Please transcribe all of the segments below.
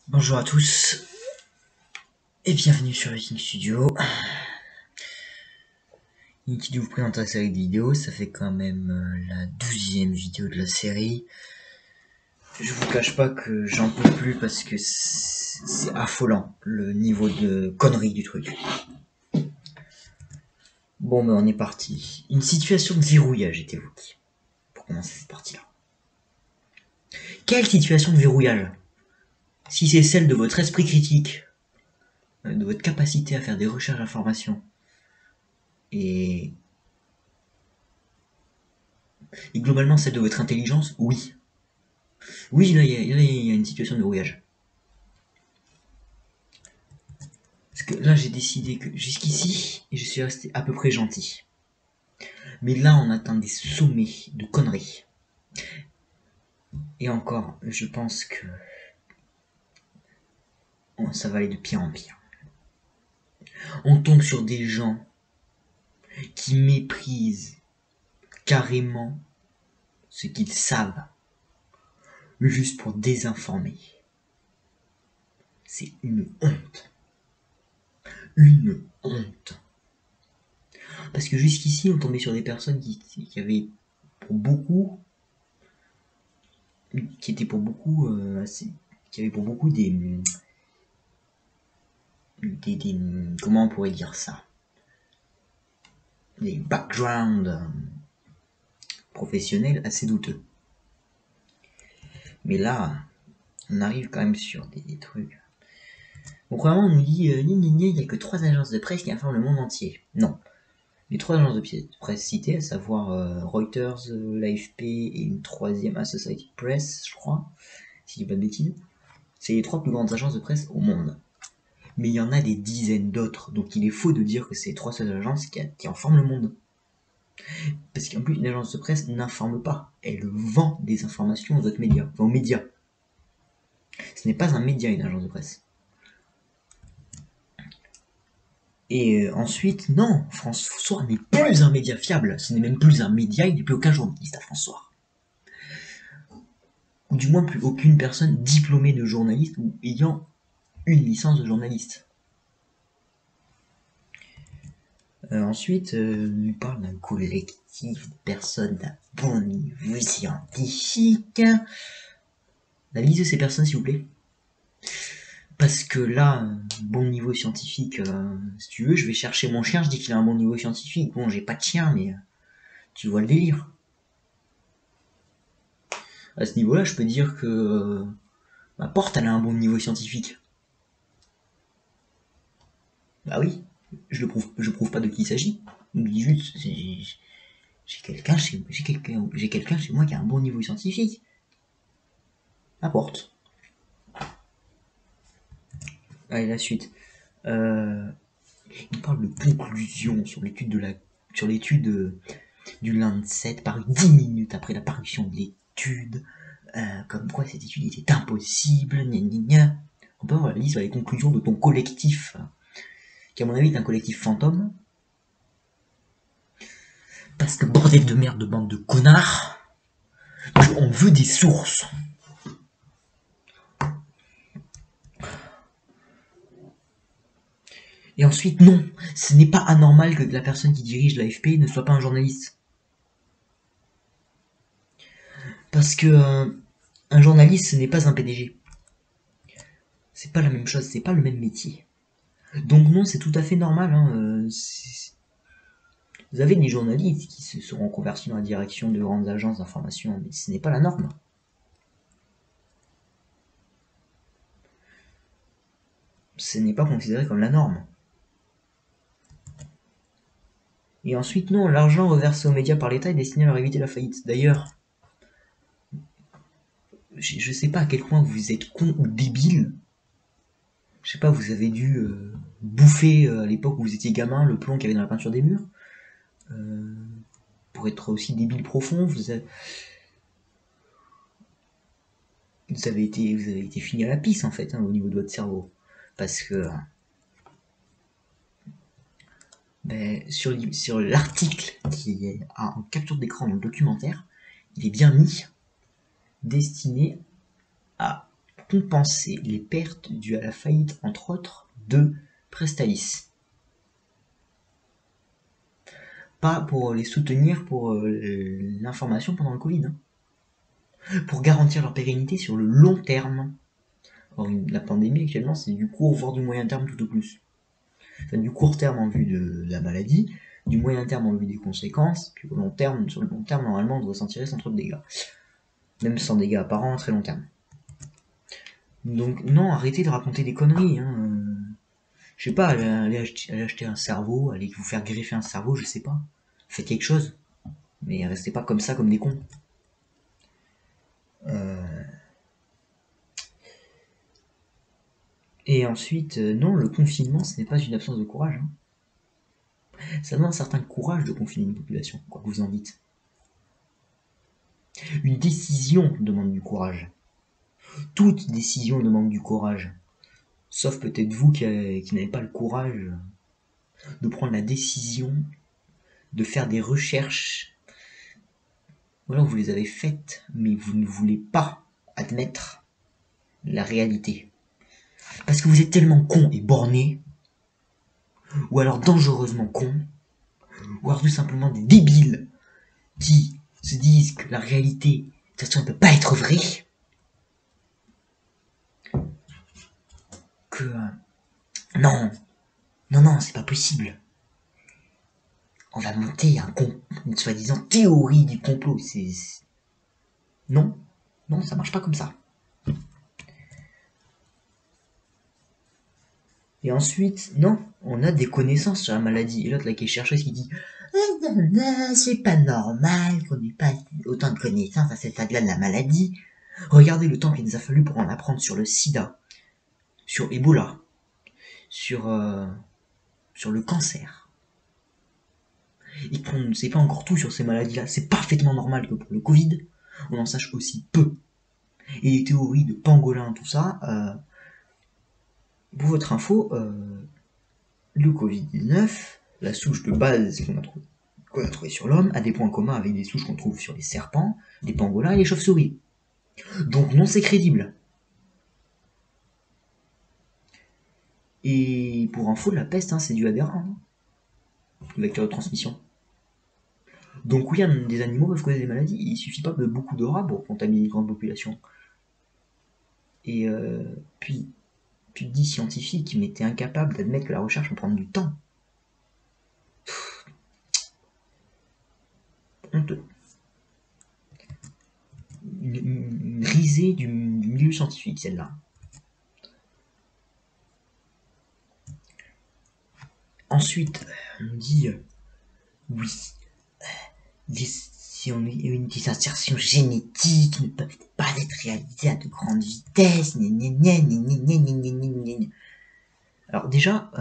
Bonjour à tous et bienvenue sur Viking Studio. Inutile de vous présenter la série de vidéos, ça fait quand même la 12e vidéo de la série. Je vous cache pas que j'en peux plus parce que c'est affolant le niveau de connerie du truc. Bon ben on est parti. Une situation de verrouillage est évoquée pour commencer cette partie-là. Quelle situation de verrouillage? Si c'est celle de votre esprit critique, de votre capacité à faire des recherches d'informations et globalement celle de votre intelligence, oui. Oui, là, il y a une situation de verrouillage. Parce que là, j'ai décidé que jusqu'ici, je suis resté à peu près gentil. Mais là, on atteint des sommets de conneries. Et encore, je pense que ça va aller de pire en pire. On tombe sur des gens qui méprisent carrément ce qu'ils savent, juste pour désinformer. C'est une honte. Une honte. Parce que jusqu'ici, on tombait sur des personnes qui avaient pour beaucoup, qui étaient pour beaucoup, qui avaient pour beaucoup comment on pourrait dire ça, des backgrounds professionnels assez douteux. Mais là, on arrive quand même sur des trucs. Donc vraiment, on nous dit, il n'y a que 3 agences de presse qui informent le monde entier. Non. Les 3 agences de presse citées, à savoir Reuters, l'AFP et une 3e Associated Press, je crois, si je dis pas de bêtises, c'est les 3 plus grandes agences de presse au monde. Mais il y en a des dizaines d'autres, donc il est faux de dire que c'est les 3 seules agences qui informent le monde. Parce qu'en plus, une agence de presse n'informe pas, elle vend des informations aux autres médias, enfin aux médias. Ce n'est pas un média, une agence de presse. Et ensuite, non, France Soir n'est plus un média fiable, ce n'est même plus un média, il n'y a plus aucun journaliste à France Soir. Ou du moins plus aucune personne diplômée de journaliste ou ayant une licence de journaliste. Ensuite, on parle d'un collectif de personnes d'un bon niveau scientifique. La liste de ces personnes, s'il vous plaît. Parce que là, bon niveau scientifique, si tu veux, je vais chercher mon chien, je dis qu'il a un bon niveau scientifique. Bon, j'ai pas de chien, mais tu vois le délire. À ce niveau-là, je peux dire que ma porte, elle a un bon niveau scientifique. Bah oui, je prouve pas de qui il s'agit. Je dis juste, j'ai quelqu'un chez moi qui a un bon niveau scientifique. Ma porte. Allez, la suite. Il parle de conclusion sur l'étude du Lancet paru 10 minutes après la parution de l'étude. Comme quoi cette étude était impossible, gna gna gna. On peut avoir la liste sur les conclusions de ton collectif, qui à mon avis est un collectif fantôme. Parce que bordel de merde de bande de connards, on veut des sources. Et ensuite, non, ce n'est pas anormal que la personne qui dirige l'AFP ne soit pas un journaliste. Parce que un journaliste, ce n'est pas un PDG. C'est pas la même chose, c'est pas le même métier. Donc non, c'est tout à fait normal. Vous avez des journalistes qui se seront convertis dans la direction de grandes agences d'information, mais ce n'est pas la norme. Ce n'est pas considéré comme la norme. Et ensuite, non, l'argent reversé aux médias par l'État est destiné à leur éviter la faillite. D'ailleurs, je sais pas à quel point vous êtes con ou débile. Je sais pas, vous avez dû bouffer à l'époque où vous étiez gamin le plomb qu'il y avait dans la peinture des murs. Pour être aussi débile profond, vous avez été fini à la pisse en fait, au niveau de votre cerveau. Parce que sur l'article qui est en capture d'écran dans le documentaire, il est bien mis destiné à compenser les pertes dues à la faillite, entre autres, de Prestalis. Pas pour les soutenir pour l'information pendant le Covid, hein. Pour garantir leur pérennité sur le long terme. Or, la pandémie actuellement, c'est du court voire du moyen terme tout au plus. Enfin, du court terme en vue de la maladie, du moyen terme en vue des conséquences, puis au long terme, sur le long terme, normalement, on doit s'en tirer sans trop de dégâts. Même sans dégâts apparents, très long terme. Donc non, arrêtez de raconter des conneries, hein. Je sais pas, allez acheter un cerveau, allez vous faire greffer un cerveau, je sais pas. Faites quelque chose. Mais restez pas comme ça, comme des cons. Et ensuite, non, le confinement, ce n'est pas une absence de courage, hein. Ça demande un certain courage de confiner une population, quoi que vous en dites. Une décision demande du courage. Toute décision demande du courage. Sauf peut-être vous qui n'avez pas le courage de prendre la décision de faire des recherches. Ou alors vous les avez faites, mais vous ne voulez pas admettre la réalité. Parce que vous êtes tellement con et borné, ou alors dangereusement con, ou alors tout simplement des débiles qui se disent que la réalité, de toute façon, ne peut pas être vraie, que non, c'est pas possible. On va monter une soi-disant théorie du complot. Non, ça marche pas comme ça. Et ensuite, non, on a des connaissances sur la maladie. Et l'autre là qui est chercheuse qui dit c'est pas normal qu'on n'ait pas autant de connaissances à cet stade-là de la maladie. Regardez le temps qu'il nous a fallu pour en apprendre sur le sida, sur Ebola, sur le cancer. Et qu'on ne sait pas encore tout sur ces maladies-là. C'est parfaitement normal que pour le Covid, on en sache aussi peu. Et les théories de pangolin, tout ça, pour votre info, le Covid-19, la souche de base qu'on a trouvé sur l'homme, a des points communs avec des souches qu'on trouve sur les serpents, les pangolins et les chauves-souris. Donc non, c'est crédible. Et pour info, la peste, c'est dû à des rats, le vecteur de transmission. Donc oui, des animaux peuvent causer des maladies. Il suffit pas de beaucoup de rats pour contaminer une grande population. Et puis 10 scientifiques, mais t'es incapable d'admettre que la recherche va prendre du temps. Honteux. Une risée du milieu scientifique, celle-là. Ensuite, on dit oui, des insertions génétiques ne peuvent pas être réalisées à de grandes vitesses. Alors déjà,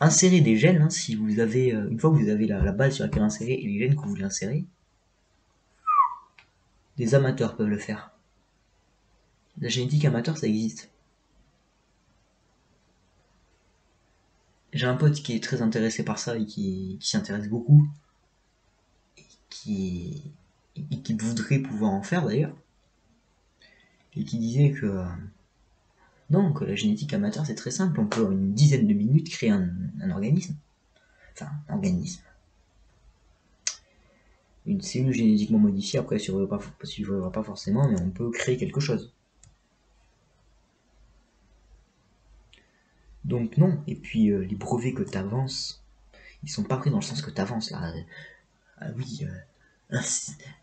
insérer des gènes, si vous avez, une fois que vous avez la base sur laquelle insérer et les gènes que vous voulez insérer, des amateurs peuvent le faire. La génétique amateur, ça existe. J'ai un pote qui est très intéressé par ça et qui s'y intéresse beaucoup. Et qui voudrait pouvoir en faire d'ailleurs. Et qui disait que non, que la génétique amateur c'est très simple, on peut en une dizaine de minutes créer un organisme. Enfin, un organisme. Une cellule génétiquement modifiée, après elle ne survivra pas forcément, mais on peut créer quelque chose. Donc non, et puis les brevets que t'avances, ils sont pas pris dans le sens que t'avances là. Ah oui, un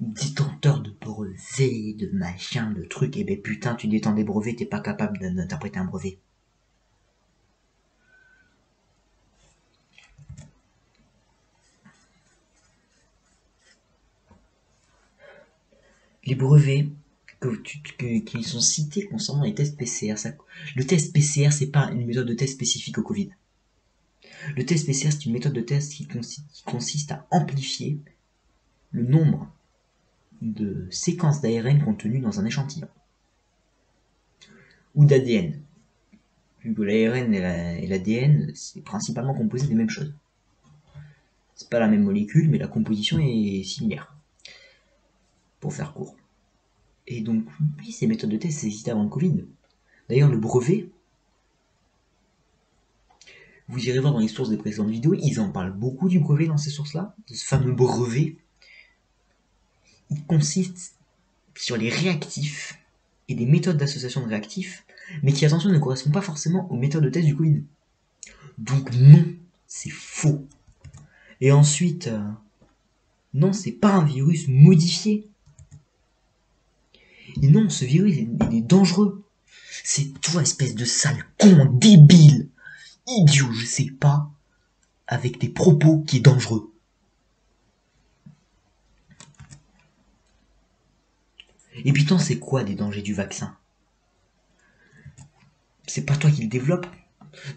détenteur de brevets, de machin, de trucs, et ben putain, tu détends des brevets, t'es pas capable d'interpréter un brevet. Les brevets qui sont cités concernant les tests PCR, le test PCR, c'est pas une méthode de test spécifique au Covid. Le test PCR, c'est une méthode de test qui consiste à amplifier le nombre de séquences d'ARN contenues dans un échantillon. Ou d'ADN. Vu que l'ARN et l'ADN, c'est principalement composé des mêmes choses. C'est pas la même molécule, mais la composition est similaire. Pour faire court. Et donc, oui, ces méthodes de test existaient avant le Covid. D'ailleurs, le brevet, vous irez voir dans les sources des précédentes vidéos, ils en parlent beaucoup du brevet dans ces sources-là, de ce fameux brevet. Il consiste sur les réactifs et des méthodes d'association de réactifs, mais qui, attention, ne correspondent pas forcément aux méthodes de test du Covid. Donc non, c'est faux. Et ensuite, non, c'est pas un virus modifié. Et non, ce virus il est dangereux. C'est toi, espèce de sale con, débile, idiot, je sais pas, avec des propos qui est dangereux. Et putain, c'est quoi des dangers du vaccin? C'est pas toi qui le développe,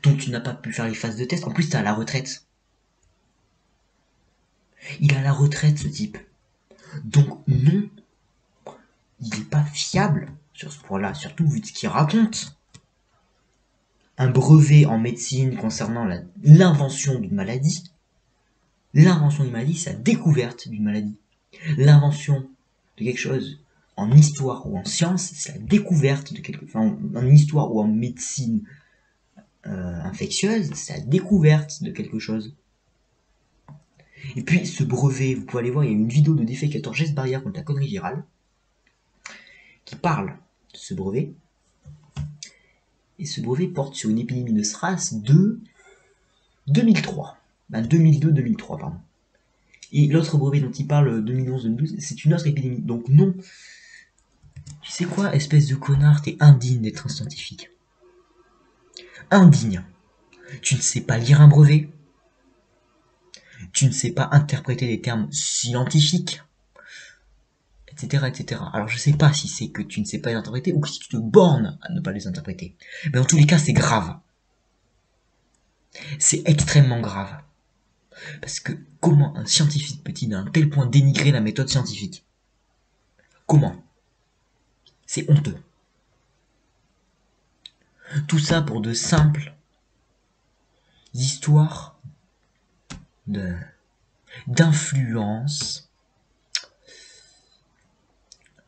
donc tu n'as pas pu faire les phases de test. En plus, t'es à la retraite. Il est à la retraite, ce type. Donc non, il n'est pas fiable sur ce point-là, surtout vu de ce qu'il raconte. Un brevet en médecine concernant l'invention d'une maladie. L'invention d'une maladie, c'est la découverte d'une maladie. L'invention de quelque chose en histoire ou en science, c'est la découverte de quelque chose. Enfin, en histoire ou en médecine infectieuse, c'est la découverte de quelque chose. Et puis ce brevet, vous pouvez aller voir, il y a une vidéo de défécateur geste barrière contre la connerie virale qui parle de ce brevet. Et ce brevet porte sur une épidémie de SRAS de 2003. 2002-2003, pardon. Et l'autre brevet dont il parle, 2011-2012, c'est une autre épidémie. Donc non. Tu sais quoi, espèce de connard, t'es indigne d'être un scientifique. Indigne. Tu ne sais pas lire un brevet. Tu ne sais pas interpréter des termes scientifiques. Etc., etc. Alors je sais pas si c'est que tu ne sais pas les interpréter ou si tu te bornes à ne pas les interpréter. Mais dans tous les cas, c'est grave. C'est extrêmement grave. Parce que comment un scientifique peut-il à un tel point dénigrer la méthode scientifique? Comment? C'est honteux. Tout ça pour de simples histoires d'influence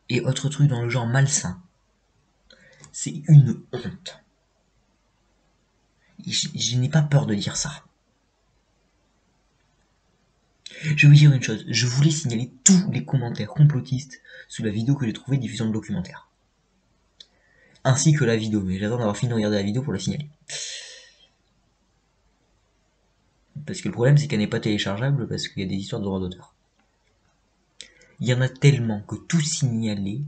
et autres trucs dans le genre malsain. C'est une honte. Je n'ai pas peur de dire ça. Je vais vous dire une chose, je voulais signaler tous les commentaires complotistes sous la vidéo que j'ai trouvée diffusant le documentaire. Ainsi que la vidéo, mais j'attends d'avoir fini de regarder la vidéo pour la signaler. Parce que le problème c'est qu'elle n'est pas téléchargeable parce qu'il y a des histoires de droits d'auteur. Il y en a tellement que tout signaler,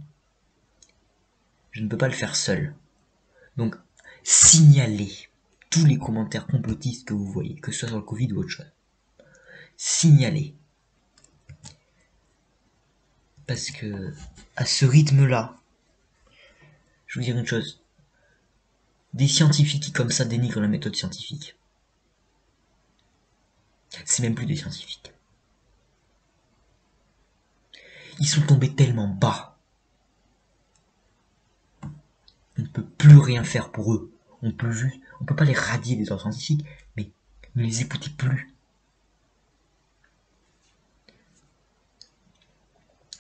je ne peux pas le faire seul. Donc, signalez tous les commentaires complotistes que vous voyez, que ce soit sur le Covid ou autre chose. Signalez. Parce que, à ce rythme-là, je vais vous dire une chose. Des scientifiques qui comme ça dénigrent la méthode scientifique. C'est même plus des scientifiques. Ils sont tombés tellement bas. On ne peut plus rien faire pour eux. On peut pas les radier des ordres scientifiques, mais ne les écoutez plus.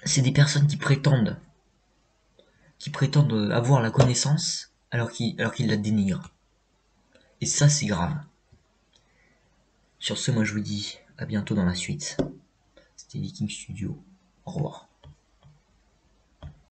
C'est des personnes qui prétendent avoir la connaissance alors qu'ils la dénigrent. Et ça, c'est grave. Sur ce, moi je vous dis à bientôt dans la suite. C'était Viking Studio. Au revoir.